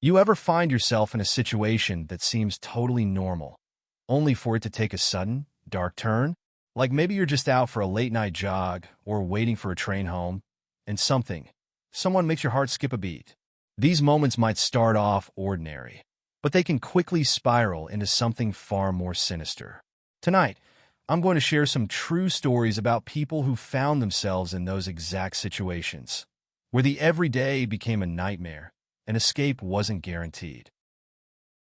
You ever find yourself in a situation that seems totally normal, only for it to take a sudden, dark turn? Like maybe you're just out for a late-night jog or waiting for a train home, and someone makes your heart skip a beat. These moments might start off ordinary, but they can quickly spiral into something far more sinister. Tonight, I'm going to share some true stories about people who found themselves in those exact situations, where the everyday became a nightmare and escape wasn't guaranteed.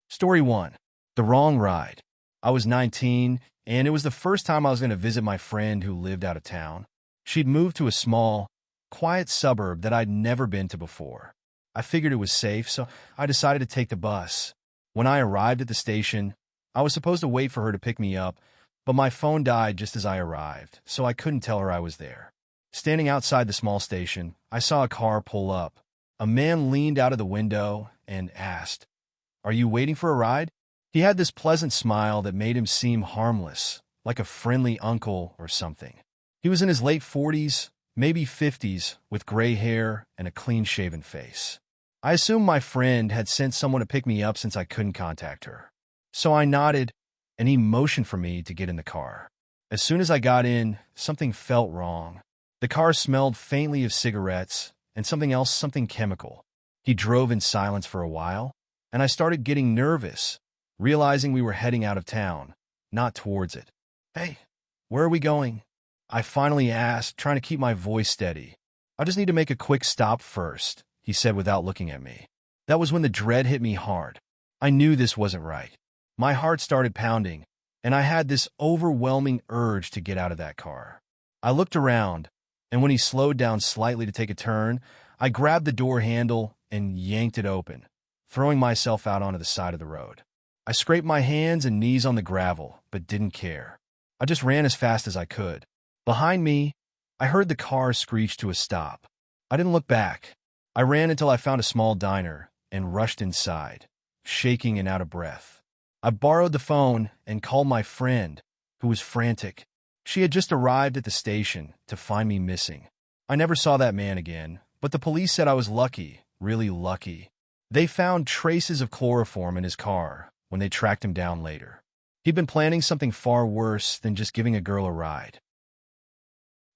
Story 1. The Wrong Ride. I was 19, and it was the first time I was going to visit my friend who lived out of town. She'd moved to a small, quiet suburb that I'd never been to before. I figured it was safe, so I decided to take the bus. When I arrived at the station, I was supposed to wait for her to pick me up, but my phone died just as I arrived, so I couldn't tell her I was there. Standing outside the small station, I saw a car pull up. A man leaned out of the window and asked, "Are you waiting for a ride?" He had this pleasant smile that made him seem harmless, like a friendly uncle or something. He was in his late 40s, maybe 50s, with gray hair and a clean-shaven face. I assumed my friend had sent someone to pick me up since I couldn't contact her. So I nodded, and he motioned for me to get in the car. As soon as I got in, something felt wrong. The car smelled faintly of cigarettes and something else, something chemical. He drove in silence for a while, and I started getting nervous, realizing we were heading out of town, not towards it. "Hey, where are we going?" I finally asked, trying to keep my voice steady. "I just need to make a quick stop first," he said without looking at me. That was when the dread hit me hard. I knew this wasn't right. My heart started pounding, and I had this overwhelming urge to get out of that car. I looked around, and when he slowed down slightly to take a turn, I grabbed the door handle and yanked it open, throwing myself out onto the side of the road. I scraped my hands and knees on the gravel, but didn't care. I just ran as fast as I could. Behind me, I heard the car screech to a stop. I didn't look back. I ran until I found a small diner and rushed inside, shaking and out of breath. I borrowed the phone and called my friend, who was frantic. She had just arrived at the station to find me missing. I never saw that man again, but the police said I was lucky, really lucky. They found traces of chloroform in his car when they tracked him down later. He'd been planning something far worse than just giving a girl a ride.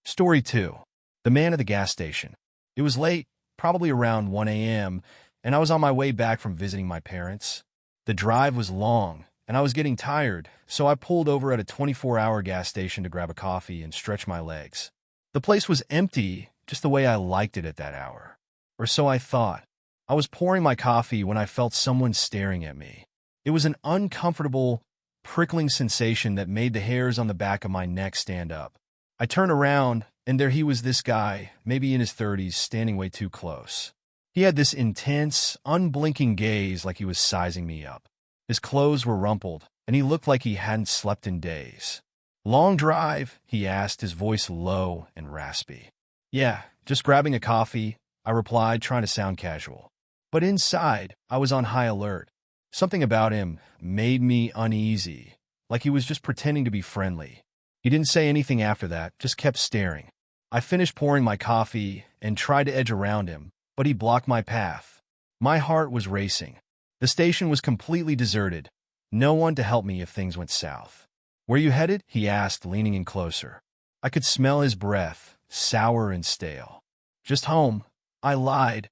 Story 2. The Man at the Gas Station. It was late, probably around 1 a.m., and I was on my way back from visiting my parents. The drive was long, and I was getting tired, so I pulled over at a 24-hour gas station to grab a coffee and stretch my legs. The place was empty, just the way I liked it at that hour. Or so I thought. I was pouring my coffee when I felt someone staring at me. It was an uncomfortable, prickling sensation that made the hairs on the back of my neck stand up. I turned around, and there he was, this guy, maybe in his 30s, standing way too close. He had this intense, unblinking gaze like he was sizing me up. His clothes were rumpled, and he looked like he hadn't slept in days. "Long drive?" he asked, his voice low and raspy. "Yeah, just grabbing a coffee," I replied, trying to sound casual. But inside, I was on high alert. Something about him made me uneasy, like he was just pretending to be friendly. He didn't say anything after that, just kept staring. I finished pouring my coffee and tried to edge around him, but he blocked my path. My heart was racing. The station was completely deserted. No one to help me if things went south. "Where you headed?" he asked, leaning in closer. I could smell his breath, sour and stale. "Just home," I lied,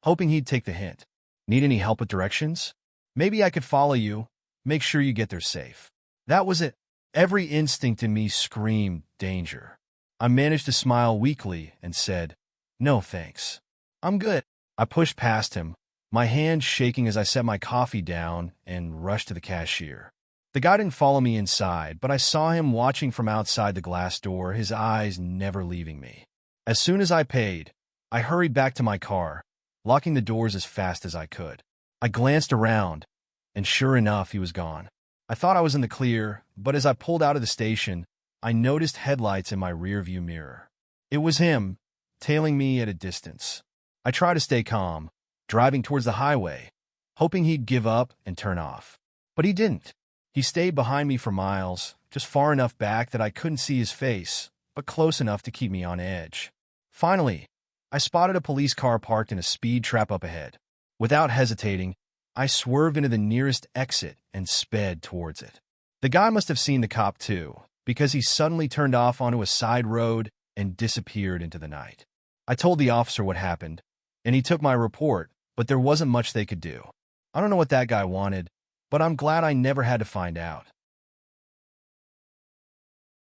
hoping he'd take the hint. "Need any help with directions?" "Maybe I could follow you. Make sure you get there safe." That was it. Every instinct in me screamed danger. I managed to smile weakly and said, "No, thanks. I'm good." I pushed past him, my hand shaking as I set my coffee down and rushed to the cashier. The guy didn't follow me inside, but I saw him watching from outside the glass door, his eyes never leaving me. As soon as I paid, I hurried back to my car, locking the doors as fast as I could. I glanced around, and sure enough, he was gone. I thought I was in the clear, but as I pulled out of the station, I noticed headlights in my rearview mirror. It was him, tailing me at a distance. I tried to stay calm, driving towards the highway, hoping he'd give up and turn off. But he didn't. He stayed behind me for miles, just far enough back that I couldn't see his face, but close enough to keep me on edge. Finally, I spotted a police car parked in a speed trap up ahead. Without hesitating, I swerved into the nearest exit and sped towards it. The guy must have seen the cop too, because he suddenly turned off onto a side road and disappeared into the night. I told the officer what happened, and he took my report, but there wasn't much they could do. I don't know what that guy wanted, but I'm glad I never had to find out.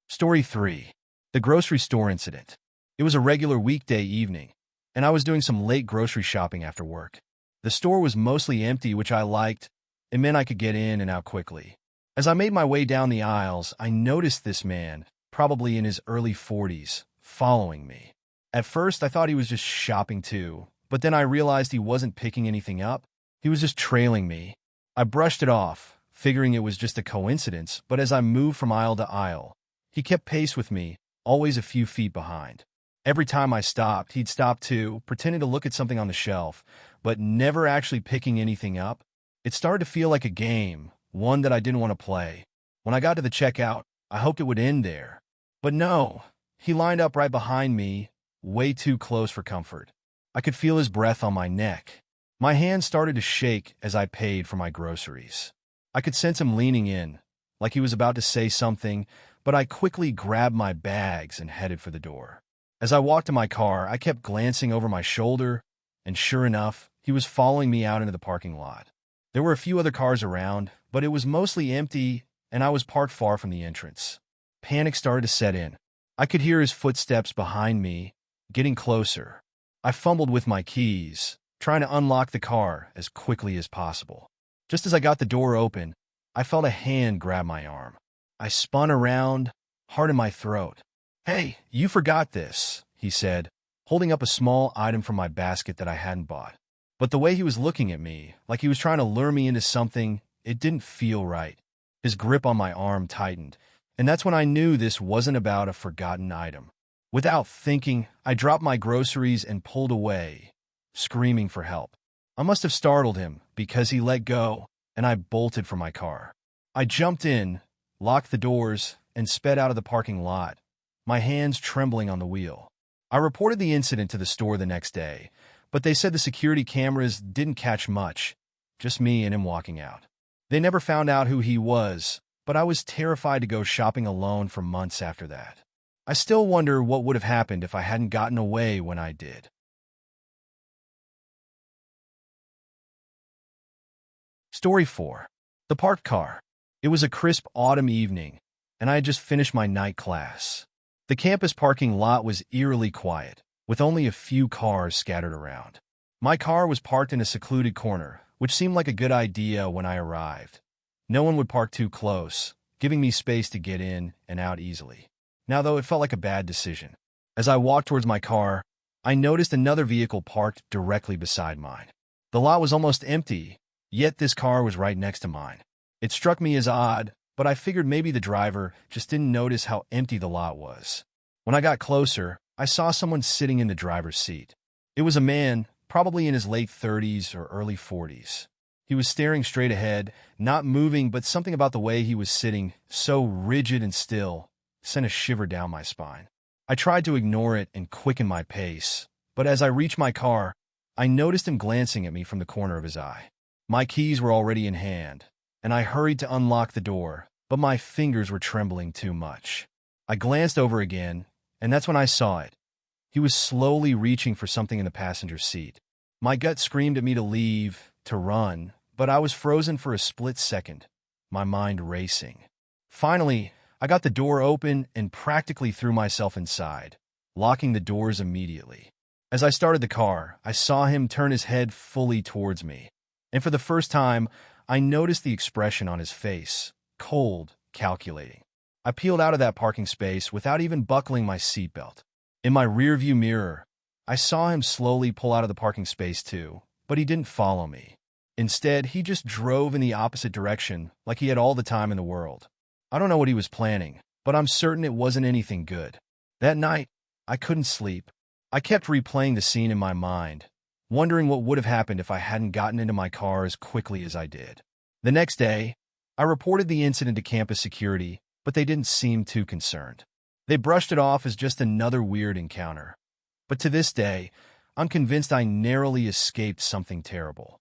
Story 3. The grocery store incident. It was a regular weekday evening, and I was doing some late grocery shopping after work. The store was mostly empty, which I liked. It meant I could get in and out quickly. As I made my way down the aisles, I noticed this man, probably in his early 40s, following me. At first, I thought he was just shopping too, but then I realized he wasn't picking anything up. He was just trailing me. I brushed it off, figuring it was just a coincidence, but as I moved from aisle to aisle, he kept pace with me, always a few feet behind. Every time I stopped, he'd stop too, pretending to look at something on the shelf, but never actually picking anything up. It started to feel like a game, one that I didn't want to play. When I got to the checkout, I hoped it would end there. But no, he lined up right behind me, way too close for comfort. I could feel his breath on my neck. My hands started to shake as I paid for my groceries. I could sense him leaning in, like he was about to say something, but I quickly grabbed my bags and headed for the door. As I walked to my car, I kept glancing over my shoulder, and sure enough, he was following me out into the parking lot. There were a few other cars around, but it was mostly empty, and I was parked far from the entrance. Panic started to set in. I could hear his footsteps behind me, getting closer. I fumbled with my keys, trying to unlock the car as quickly as possible. Just as I got the door open, I felt a hand grab my arm. I spun around, heart in my throat. "Hey, you forgot this," he said, holding up a small item from my basket that I hadn't bought. But the way he was looking at me, like he was trying to lure me into something, it didn't feel right. His grip on my arm tightened, and that's when I knew this wasn't about a forgotten item. Without thinking, I dropped my groceries and pulled away, screaming for help. I must have startled him because he let go, and I bolted for my car. I jumped in, locked the doors, and sped out of the parking lot, my hands trembling on the wheel. I reported the incident to the store the next day, but they said the security cameras didn't catch much, just me and him walking out. They never found out who he was, but I was terrified to go shopping alone for months after that. I still wonder what would have happened if I hadn't gotten away when I did. Story 4. The parked car. It was a crisp autumn evening, and I had just finished my night class. The campus parking lot was eerily quiet, with only a few cars scattered around. My car was parked in a secluded corner, which seemed like a good idea when I arrived. No one would park too close, giving me space to get in and out easily. Now, though, it felt like a bad decision. As I walked towards my car, I noticed another vehicle parked directly beside mine. The lot was almost empty, yet this car was right next to mine. It struck me as odd, but I figured maybe the driver just didn't notice how empty the lot was. When I got closer, I saw someone sitting in the driver's seat. It was a man, probably in his late 30s or early 40s. He was staring straight ahead, not moving, but something about the way he was sitting, so rigid and still, sent a shiver down my spine. I tried to ignore it and quicken my pace, but as I reached my car, I noticed him glancing at me from the corner of his eye. My keys were already in hand, and I hurried to unlock the door, but my fingers were trembling too much. I glanced over again, and that's when I saw it. He was slowly reaching for something in the passenger seat. My gut screamed at me to leave, to run, but I was frozen for a split second, my mind racing. Finally, I got the door open and practically threw myself inside, locking the doors immediately. As I started the car, I saw him turn his head fully towards me, and for the first time, I noticed the expression on his face, cold, calculating. I peeled out of that parking space without even buckling my seatbelt. In my rearview mirror, I saw him slowly pull out of the parking space too, but he didn't follow me. Instead, he just drove in the opposite direction like he had all the time in the world. I don't know what he was planning, but I'm certain it wasn't anything good. That night, I couldn't sleep. I kept replaying the scene in my mind, wondering what would have happened if I hadn't gotten into my car as quickly as I did. The next day, I reported the incident to campus security, but they didn't seem too concerned. They brushed it off as just another weird encounter. But to this day, I'm convinced I narrowly escaped something terrible.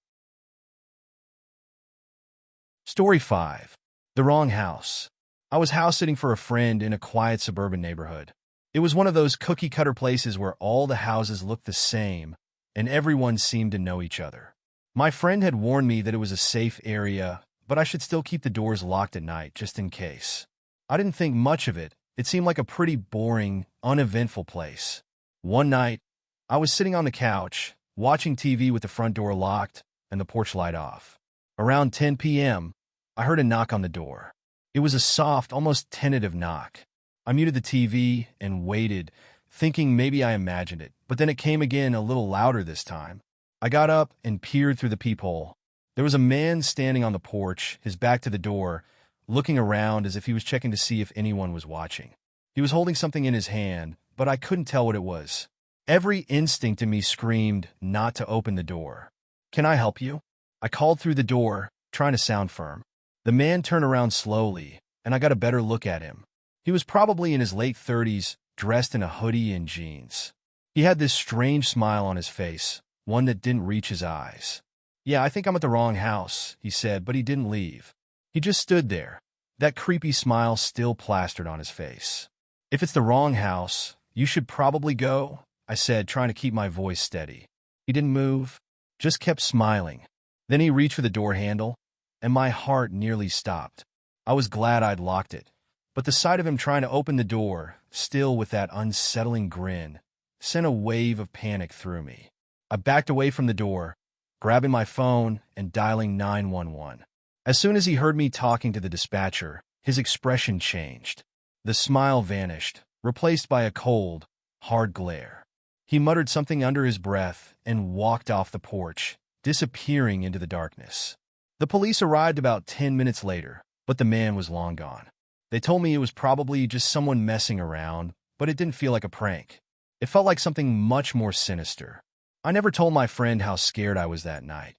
Story 5. The Wrong House. I was house sitting for a friend in a quiet suburban neighborhood. It was one of those cookie-cutter places where all the houses looked the same and everyone seemed to know each other. My friend had warned me that it was a safe area, but I should still keep the doors locked at night just in case. I didn't think much of it. It seemed like a pretty boring, uneventful place. One night, I was sitting on the couch, watching TV with the front door locked and the porch light off. Around 10 p.m., I heard a knock on the door. It was a soft, almost tentative knock. I muted the TV and waited, thinking maybe I imagined it, but then it came again a little louder this time. I got up and peered through the peephole. There was a man standing on the porch, his back to the door, looking around as if he was checking to see if anyone was watching. He was holding something in his hand, but I couldn't tell what it was. Every instinct in me screamed not to open the door. "Can I help you?" I called through the door, trying to sound firm. The man turned around slowly, and I got a better look at him. He was probably in his late 30s, dressed in a hoodie and jeans. He had this strange smile on his face, one that didn't reach his eyes. "Yeah, I think I'm at the wrong house," he said, but he didn't leave. He just stood there, that creepy smile still plastered on his face. "If it's the wrong house, you should probably go," I said, trying to keep my voice steady. He didn't move, just kept smiling. Then he reached for the door handle, and my heart nearly stopped. I was glad I'd locked it, but the sight of him trying to open the door, still with that unsettling grin, sent a wave of panic through me. I backed away from the door, grabbing my phone and dialing 911. As soon as he heard me talking to the dispatcher, his expression changed. The smile vanished, replaced by a cold, hard glare. He muttered something under his breath and walked off the porch, disappearing into the darkness. The police arrived about 10 minutes later, but the man was long gone. They told me it was probably just someone messing around, but it didn't feel like a prank. It felt like something much more sinister. I never told my friend how scared I was that night.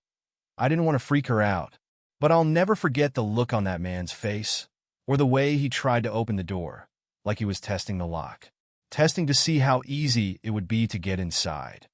I didn't want to freak her out, but I'll never forget the look on that man's face, or the way he tried to open the door, like he was testing the lock, testing to see how easy it would be to get inside.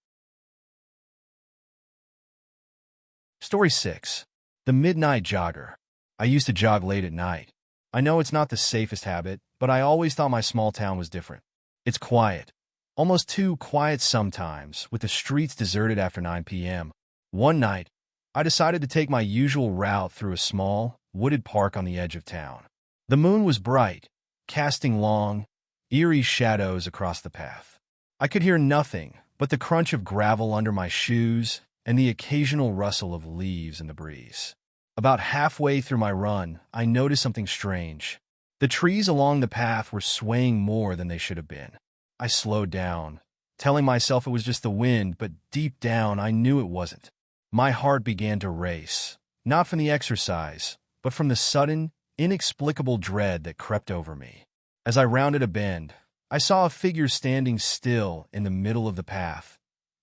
Story 6. The Midnight Jogger. I used to jog late at night. I know it's not the safest habit, but I always thought my small town was different. It's quiet. Almost too quiet sometimes, with the streets deserted after 9 p.m. One night, I decided to take my usual route through a small, wooded park on the edge of town. The moon was bright, casting long, eerie shadows across the path. I could hear nothing but the crunch of gravel under my shoes and the occasional rustle of leaves in the breeze. About halfway through my run, I noticed something strange. The trees along the path were swaying more than they should have been. I slowed down, telling myself it was just the wind, but deep down I knew it wasn't. My heart began to race, not from the exercise, but from the sudden, inexplicable dread that crept over me. As I rounded a bend, I saw a figure standing still in the middle of the path,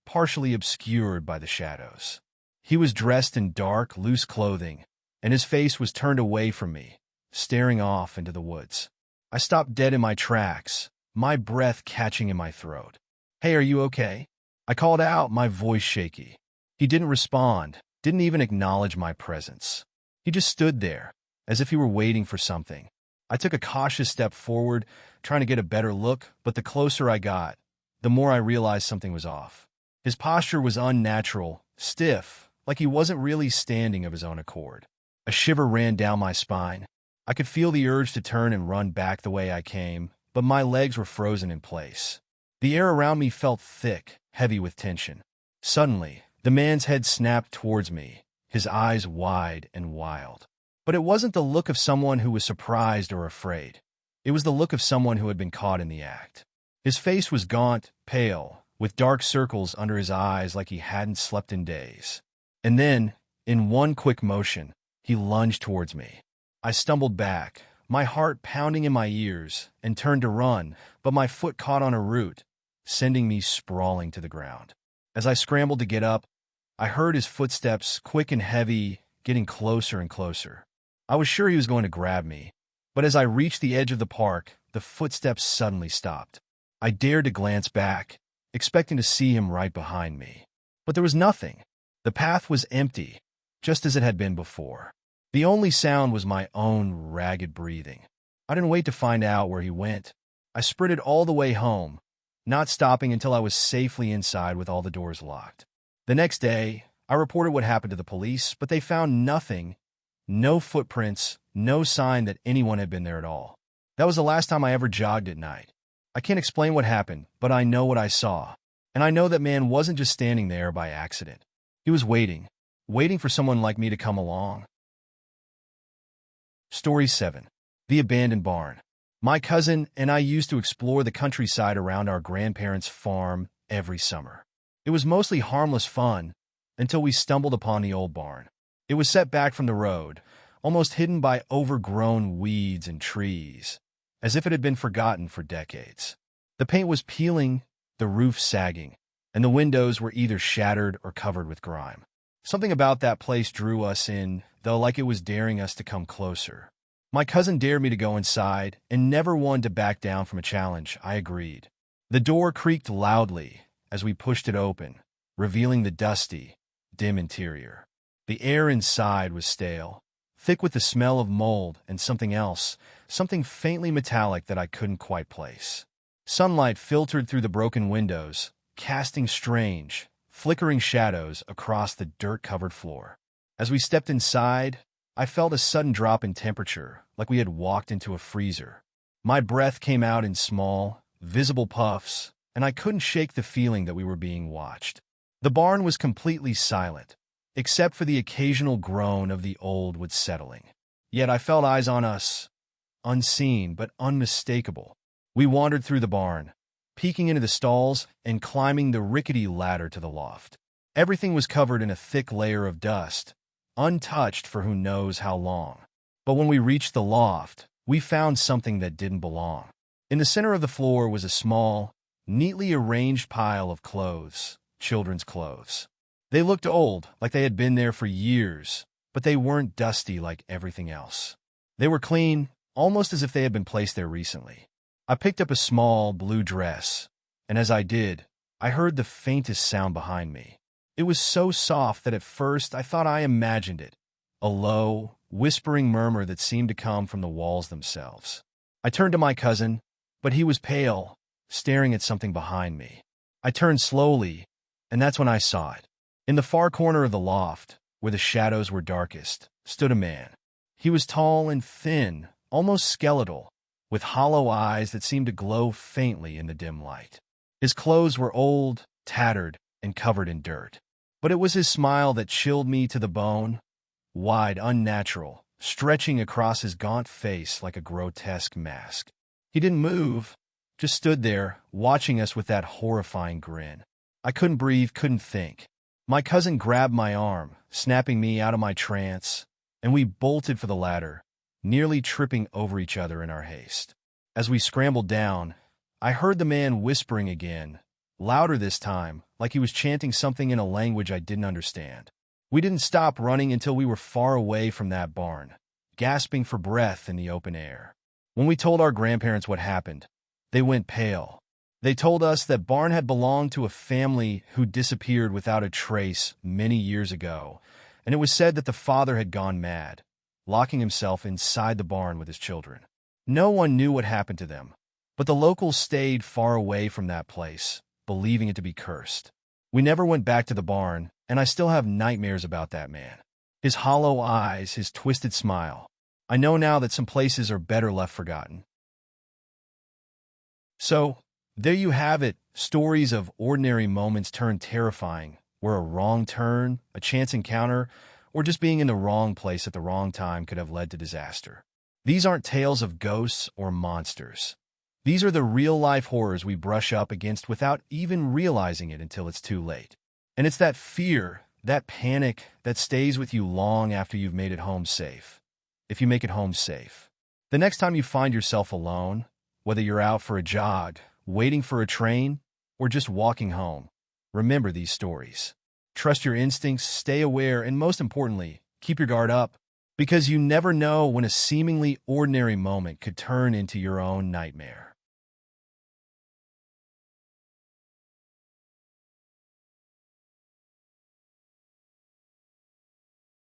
partially obscured by the shadows. He was dressed in dark, loose clothing, and his face was turned away from me, staring off into the woods. I stopped dead in my tracks, my breath catching in my throat. "Hey, are you okay?" I called out, my voice shaky. He didn't respond, didn't even acknowledge my presence. He just stood there, as if he were waiting for something. I took a cautious step forward, trying to get a better look, but the closer I got, the more I realized something was off. His posture was unnatural, stiff, like he wasn't really standing of his own accord. A shiver ran down my spine. I could feel the urge to turn and run back the way I came, but my legs were frozen in place. The air around me felt thick, heavy with tension. Suddenly, the man's head snapped towards me, his eyes wide and wild. But it wasn't the look of someone who was surprised or afraid. It was the look of someone who had been caught in the act. His face was gaunt, pale, with dark circles under his eyes like he hadn't slept in days. And then, in one quick motion, he lunged towards me. I stumbled back, my heart pounding in my ears, and turned to run, but my foot caught on a root, sending me sprawling to the ground. As I scrambled to get up, I heard his footsteps, quick and heavy, getting closer and closer. I was sure he was going to grab me, but as I reached the edge of the park, the footsteps suddenly stopped. I dared to glance back, expecting to see him right behind me. But there was nothing. The path was empty, just as it had been before. The only sound was my own ragged breathing. I didn't wait to find out where he went. I sprinted all the way home, not stopping until I was safely inside with all the doors locked. The next day, I reported what happened to the police, but they found nothing, no footprints, no sign that anyone had been there at all. That was the last time I ever jogged at night. I can't explain what happened, but I know what I saw. And I know that man wasn't just standing there by accident. He was waiting for someone like me to come along. Story 7. The Abandoned Barn. My cousin and I used to explore the countryside around our grandparents' farm every summer. It was mostly harmless fun until we stumbled upon the old barn. It was set back from the road, almost hidden by overgrown weeds and trees, as if it had been forgotten for decades. The paint was peeling, the roof sagging, and the windows were either shattered or covered with grime. Something about that place drew us in, though, like it was daring us to come closer. My cousin dared me to go inside, and never one to back down from a challenge. I agreed. The door creaked loudly as we pushed it open, revealing the dusty, dim interior. The air inside was stale, thick with the smell of mold and something else, something faintly metallic that I couldn't quite place. Sunlight filtered through the broken windows, casting strange, flickering shadows across the dirt-covered floor. As we stepped inside, I felt a sudden drop in temperature, like we had walked into a freezer. My breath came out in small, visible puffs, and I couldn't shake the feeling that we were being watched. The barn was completely silent, except for the occasional groan of the old wood settling. Yet I felt eyes on us, unseen but unmistakable. We wandered through the barn, peeking into the stalls and climbing the rickety ladder to the loft. Everything was covered in a thick layer of dust, untouched for who knows how long. But when we reached the loft, we found something that didn't belong. In the center of the floor was a small, neatly arranged pile of clothes, children's clothes. They looked old, like they had been there for years, but they weren't dusty like everything else. They were clean, almost as if they had been placed there recently. I picked up a small blue dress, and as I did, I heard the faintest sound behind me. It was so soft that at first I thought I imagined it, a low, whispering murmur that seemed to come from the walls themselves. I turned to my cousin, but he was pale, staring at something behind me. I turned slowly, and that's when I saw it. In the far corner of the loft, where the shadows were darkest, stood a man. He was tall and thin, almost skeletal, with hollow eyes that seemed to glow faintly in the dim light. His clothes were old, tattered, and covered in dirt. But it was his smile that chilled me to the bone, wide, unnatural, stretching across his gaunt face like a grotesque mask. He didn't move, just stood there, watching us with that horrifying grin. I couldn't breathe, couldn't think. My cousin grabbed my arm, snapping me out of my trance, and we bolted for the ladder, nearly tripping over each other in our haste. As we scrambled down, I heard the man whispering again, louder this time, like he was chanting something in a language I didn't understand. We didn't stop running until we were far away from that barn, gasping for breath in the open air. When we told our grandparents what happened, they went pale. They told us that barn had belonged to a family who disappeared without a trace many years ago, and it was said that the father had gone mad, locking himself inside the barn with his children. No one knew what happened to them, but the locals stayed far away from that place, believing it to be cursed. We never went back to the barn, and I still have nightmares about that man. His hollow eyes, his twisted smile. I know now that some places are better left forgotten. So, there you have it, stories of ordinary moments turned terrifying, where a wrong turn, a chance encounter, or just being in the wrong place at the wrong time could have led to disaster. These aren't tales of ghosts or monsters. These are the real-life horrors we brush up against without even realizing it until it's too late. And it's that fear, that panic, that stays with you long after you've made it home safe. If you make it home safe. The next time you find yourself alone, whether you're out for a jog, waiting for a train, or just walking home, remember these stories. Trust your instincts, stay aware, and most importantly, keep your guard up, because you never know when a seemingly ordinary moment could turn into your own nightmare.